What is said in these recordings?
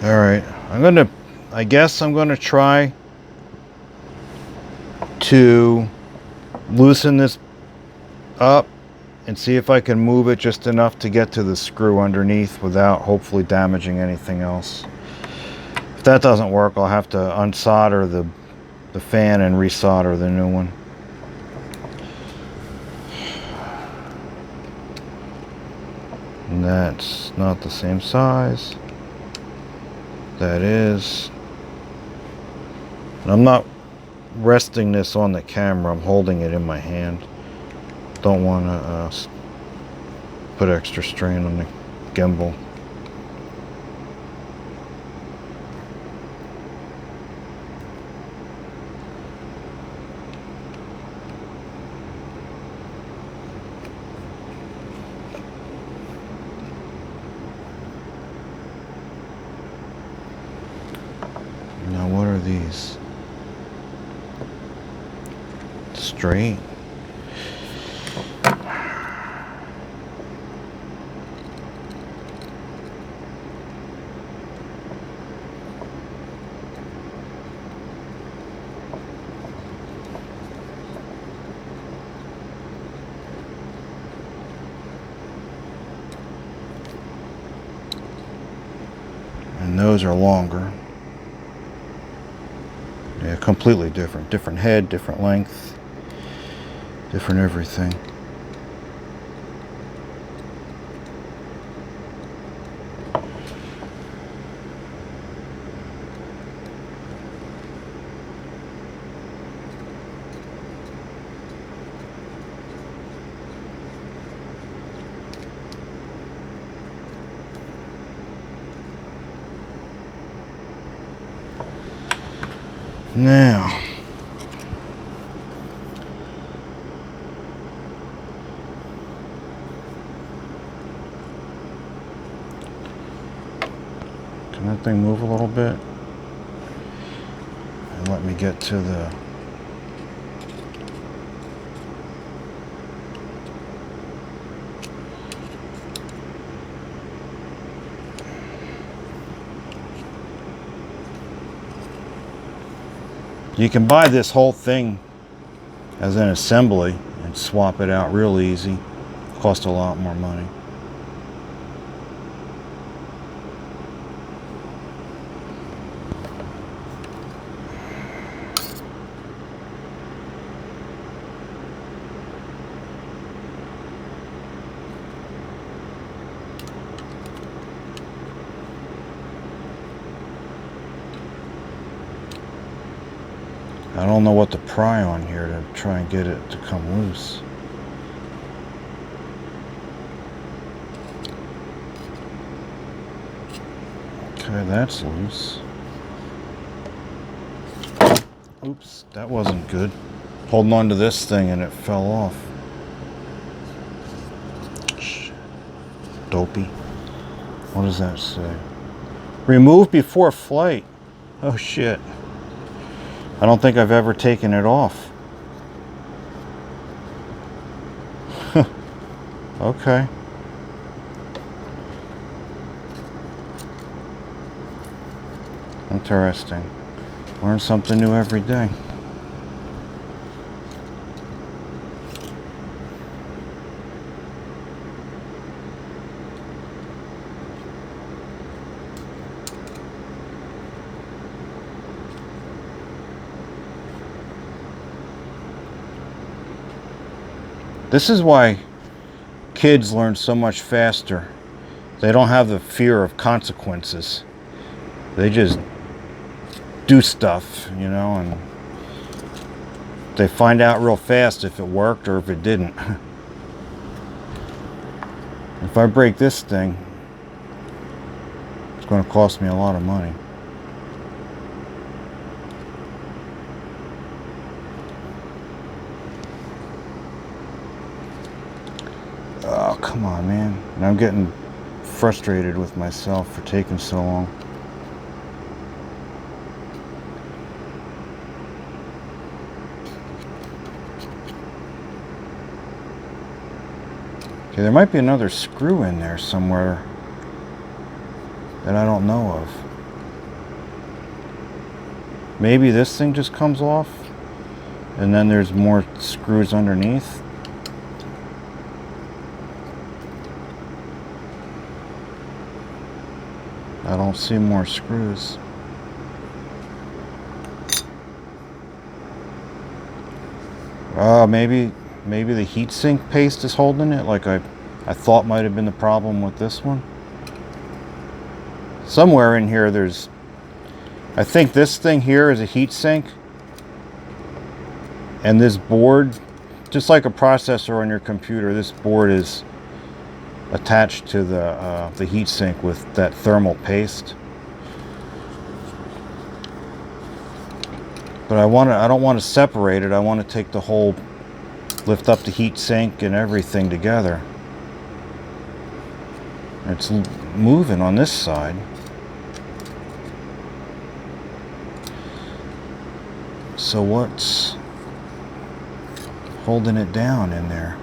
All right, I guess I'm gonna try to loosen this up and see if I can move it just enough to get to the screw underneath without hopefully damaging anything else. If that doesn't work, I'll have to unsolder the fan and resolder the new one. And that's not the same size. That is. And I'm not resting this on the camera, I'm holding it in my hand. Don't want to put extra strain on the gimbal. Now what are these? Straight. And those are longer. Yeah, completely different. Different head, different length, different everything. Now, can that thing move a little bit? And let me get to the... You can buy this whole thing as an assembly and swap it out real easy. Cost a lot more money. I don't know what to pry on here to try and get it to come loose. Okay, that's loose. Oops, that wasn't good. Holding on to this thing and it fell off. Shit. Dopey. What does that say? Remove before flight. Oh shit. I don't think I've ever taken it off. Okay. Interesting. Learn something new every day. This is why kids learn so much faster. They don't have the fear of consequences. They just do stuff, you know, and they find out real fast if it worked or if it didn't. If I break this thing, it's going to cost me a lot of money. Oh, come on, man. And I'm getting frustrated with myself for taking so long. Okay, there might be another screw in there somewhere that I don't know of. Maybe this thing just comes off and then there's more screws underneath. I don't see more screws. Maybe the heatsink paste is holding it, like I thought might have been the problem with this one. Somewhere in here there's, I think this thing here is a heatsink, and this board, just like a processor on your computer, this board is attached to the heatsink with that thermal paste. But I don't want to separate it. I want to take the whole, lift up the heatsink and everything together. It's moving on this side. So what's holding it down in there?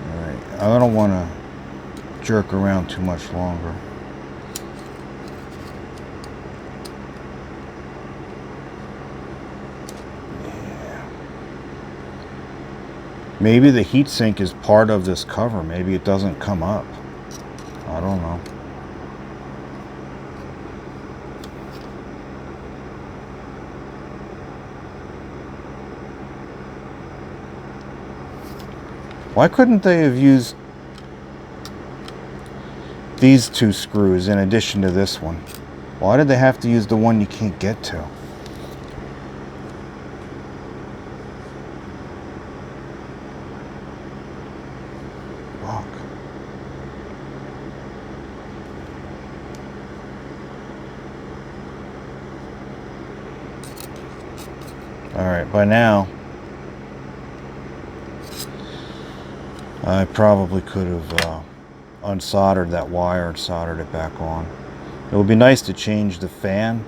Alright, I don't want to jerk around too much longer. Maybe the heatsink is part of this cover. Maybe it doesn't come up. I don't know. Why couldn't they have used these two screws in addition to this one? Why did they have to use the one you can't get to? Alright, by now I probably could have unsoldered that wire and soldered it back on. It would be nice to change the fan,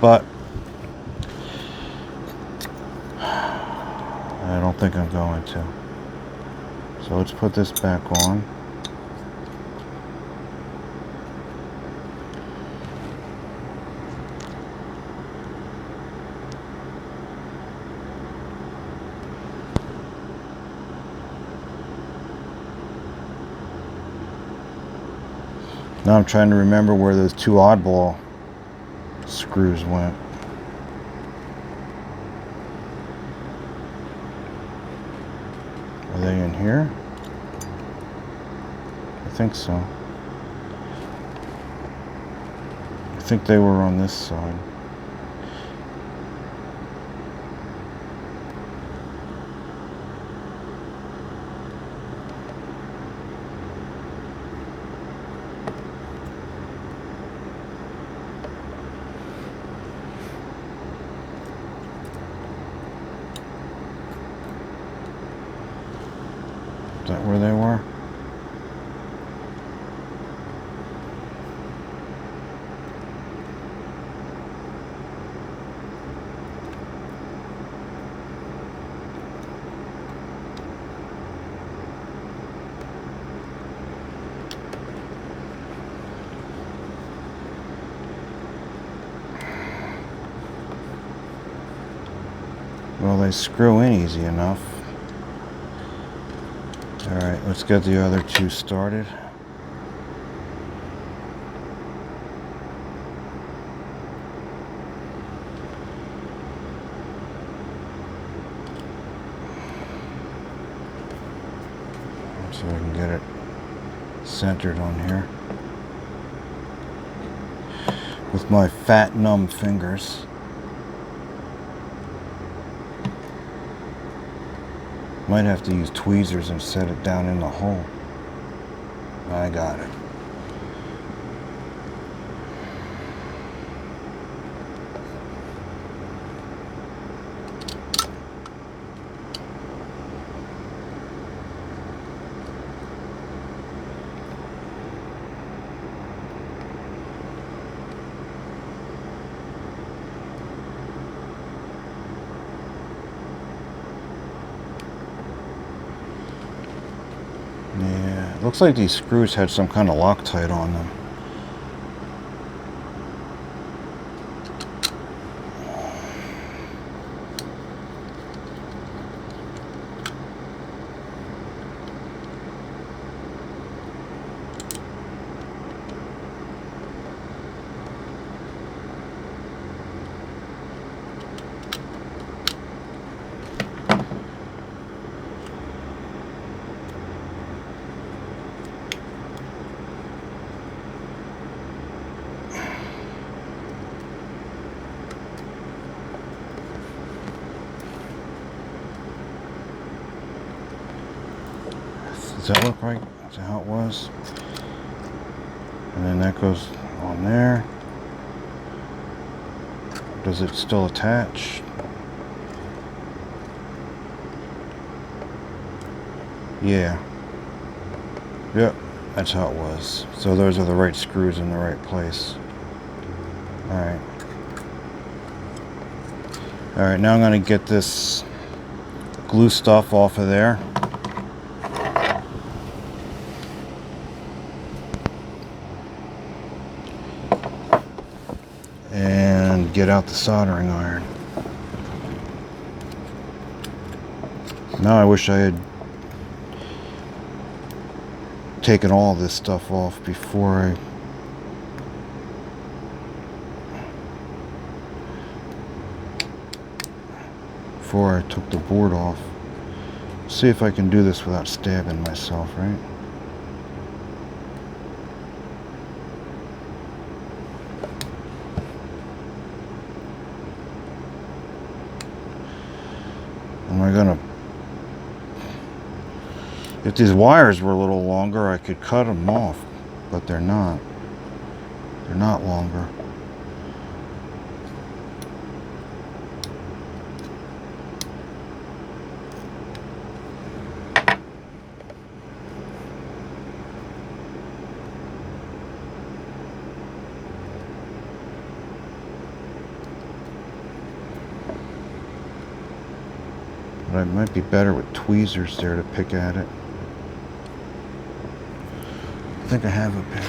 but I don't think I'm going to. So let's put this back on. Now I'm trying to remember where those two oddball screws went. Are they in here? I think so. I think they were on this side. Is that where they were? Well, they screw in easy enough. Alright, let's get the other two started. So I can get it centered on here with my fat, numb fingers. Might have to use tweezers and set it down in the hole. I got it. Looks like these screws had some kind of Loctite on them. Does that look right? Is that how it was? And then that goes on there. Does it still attach? Yeah. Yep, that's how it was. So those are the right screws in the right place. Alright. Alright, now I'm going to get this glue stuff off of there. And get out the soldering iron. Now I wish I had taken all this stuff off before I took the board off. See if I can do this without stabbing myself, right? Am I gonna... If these wires were a little longer, I could cut them off, but they're not. They're not longer. But I might be better with tweezers there to pick at it. I think I have a pair.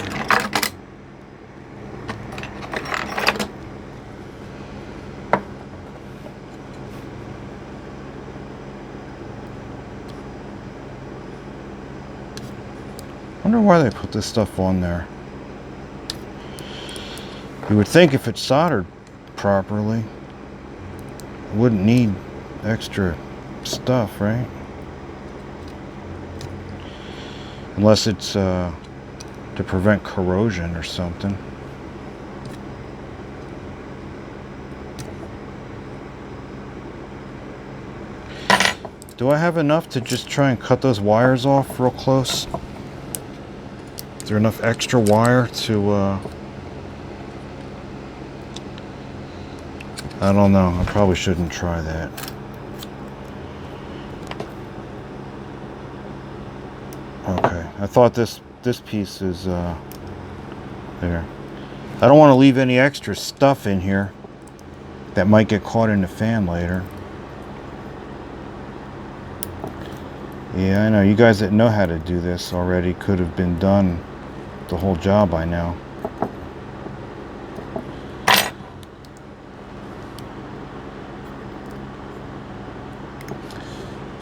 I wonder why they put this stuff on there. You would think if it's soldered properly, it wouldn't need extra stuff, right? Unless it's to prevent corrosion or something. Do I have enough to just try and cut those wires off real close? Is there enough extra wire to I don't know. I probably shouldn't try that. Okay, I thought this piece is there. I don't want to leave any extra stuff in here that might get caught in the fan later. Yeah, I know. You guys that know how to do this already could have been done the whole job by now.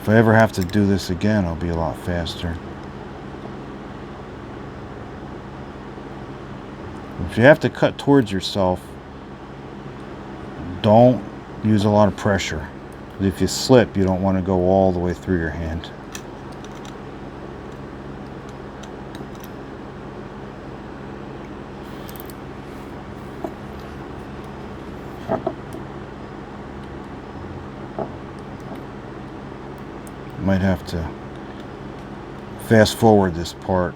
If I ever have to do this again, I'll be a lot faster. If you have to cut towards yourself, don't use a lot of pressure. If you slip, you don't want to go all the way through your hand. Might have to fast forward this part.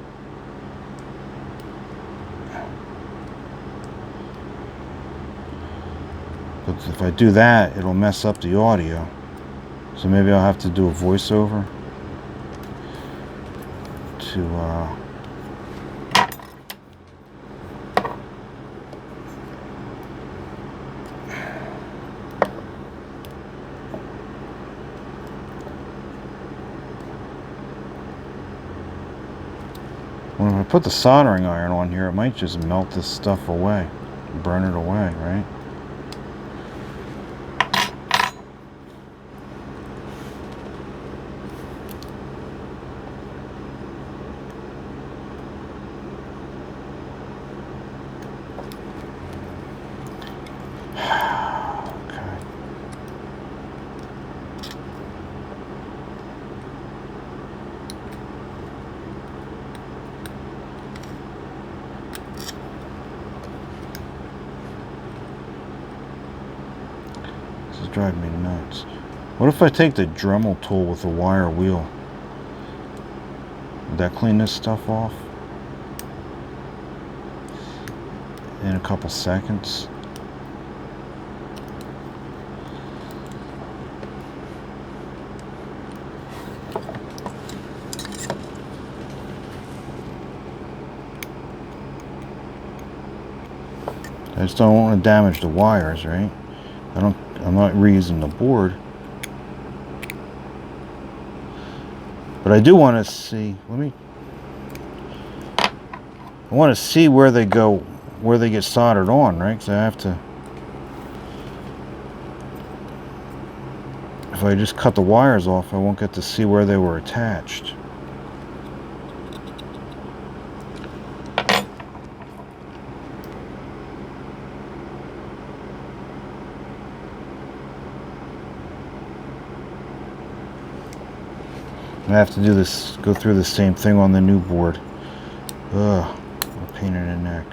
But if I do that, it'll mess up the audio. So maybe I'll have to do a voiceover to put the soldering iron on here, it might just melt this stuff away, burn it away, right? Drive me nuts. What if I take the Dremel tool with the wire wheel? Would that clean this stuff off in a couple seconds? I just don't want to damage the wires, right? I'm not reusing the board, but I do want to see. I want to see where they go, where they get soldered on, right? Because I have to. If I just cut the wires off, I won't get to see where they were attached. I have to do this, go through the same thing on the new board. Ugh, a pain in the neck.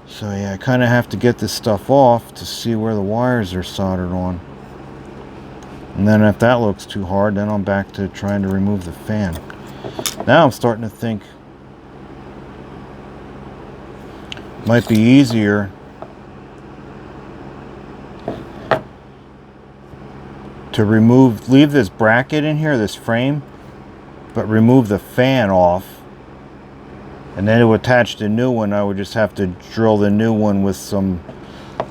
So yeah, I kind of have to get this stuff off to see where the wires are soldered on. And then if that looks too hard, then I'm back to trying to remove the fan. Now I'm starting to think might be easier to leave this bracket in here, this frame, but remove the fan off, and then to attach the new one I would just have to drill the new one with some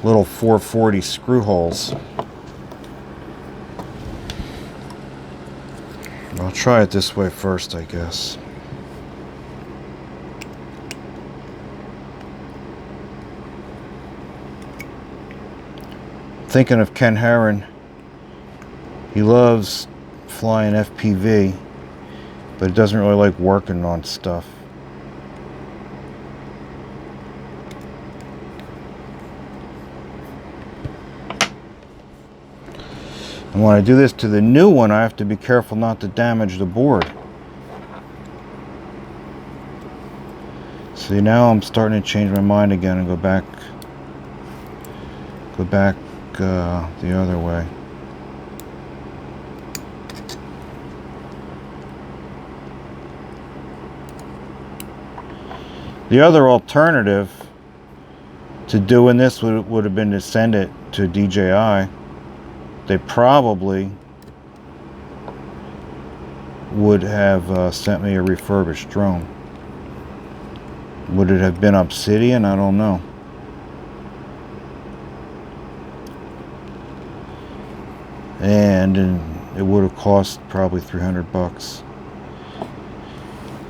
little 440 screw holes. I'll try it this way first, I guess. Thinking of Ken Herron. He loves flying FPV, but he doesn't really like working on stuff. And when I do this to the new one, I have to be careful not to damage the board. See, now I'm starting to change my mind again and go back the other way. The other alternative to doing this would have been to send it to DJI. They probably would have sent me a refurbished drone. Would it have been Obsidian? I don't know. And it would have cost probably 300 bucks.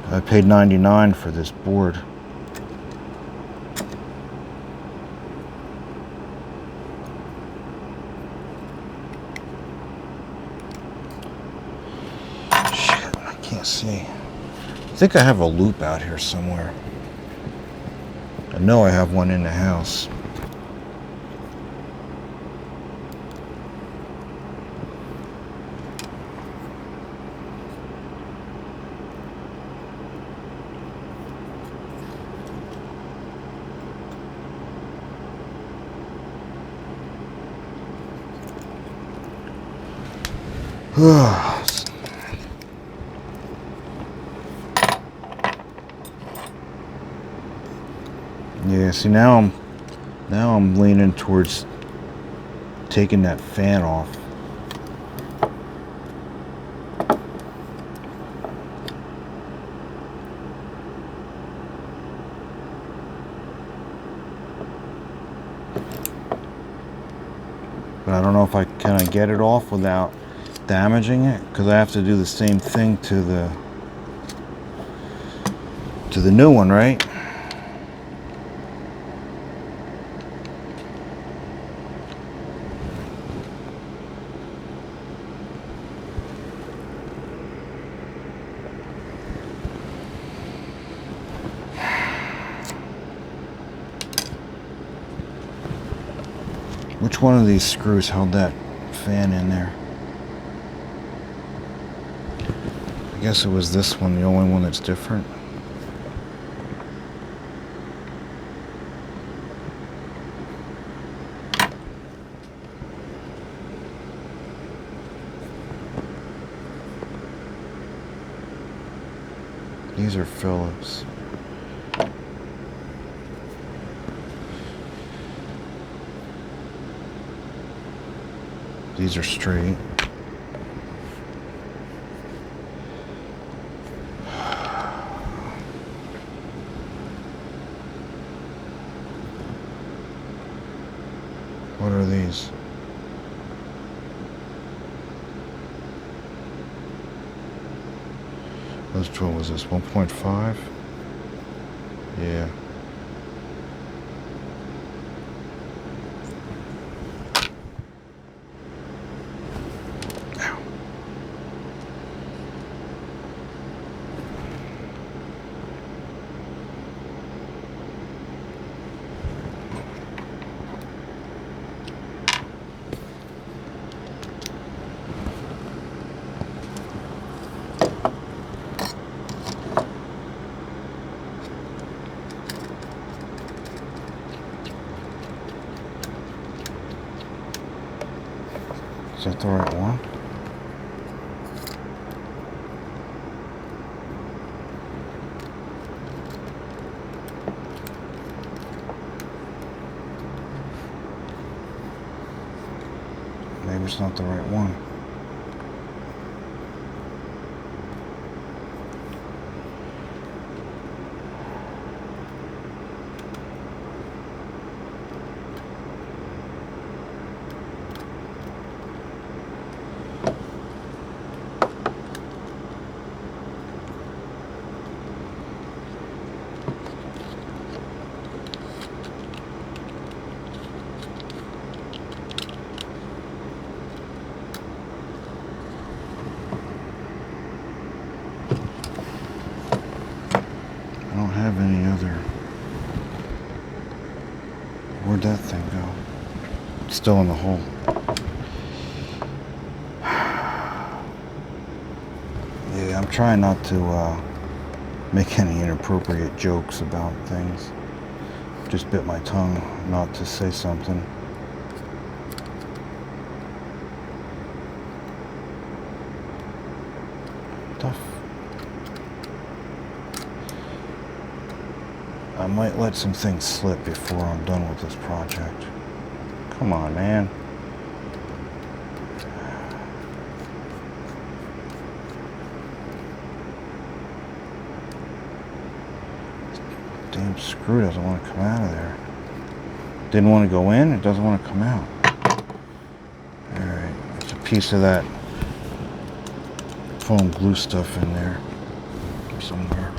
I paid $99 for this board. Shit, I can't see. I think I have a loop out here somewhere. I know I have one in the house. Yeah, see now I'm leaning towards taking that fan off. But I don't know if I can get it off without damaging it, because I have to do the same thing to the new one, right? Which one of these screws held that fan in there? I guess it was this one, the only one that's different. These are Phillips. These are straight. What are these? What was this? 1.5? Yeah. Ow. Is that the right one? Maybe it's not the right one. I don't have any other. Where'd that thing go? It's still in the hole. Yeah, I'm trying not to make any inappropriate jokes about things. Just bit my tongue not to say something. Tough. I might let some things slip before I'm done with this project. Come on, man. Damn screw doesn't want to come out of there. Didn't want to go in, it doesn't want to come out. Alright, there's a piece of that foam glue stuff in there somewhere.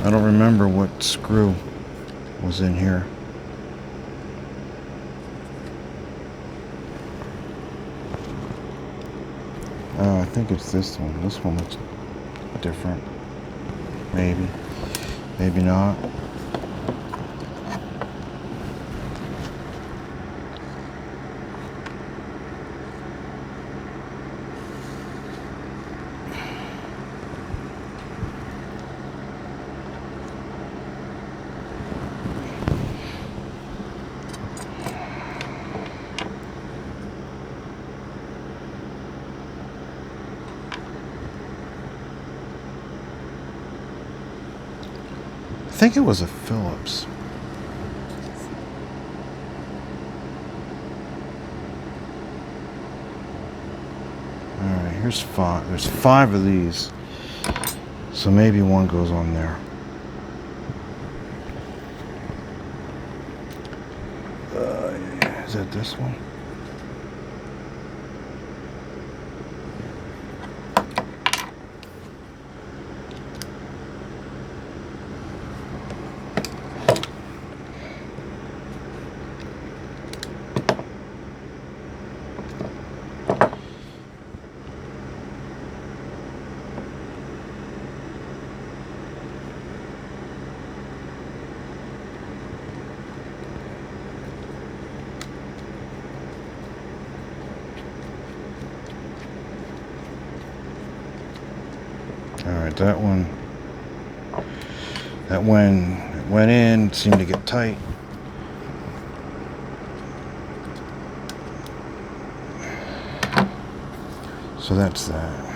I don't remember what screw was in here. I think it's this one. This one looks different. Maybe. Maybe not. think it was a Phillips. Alright, here's 5. There's 5 of these. So maybe one goes on there. Is that this one? Alright, that one went in, seemed to get tight. So that's that.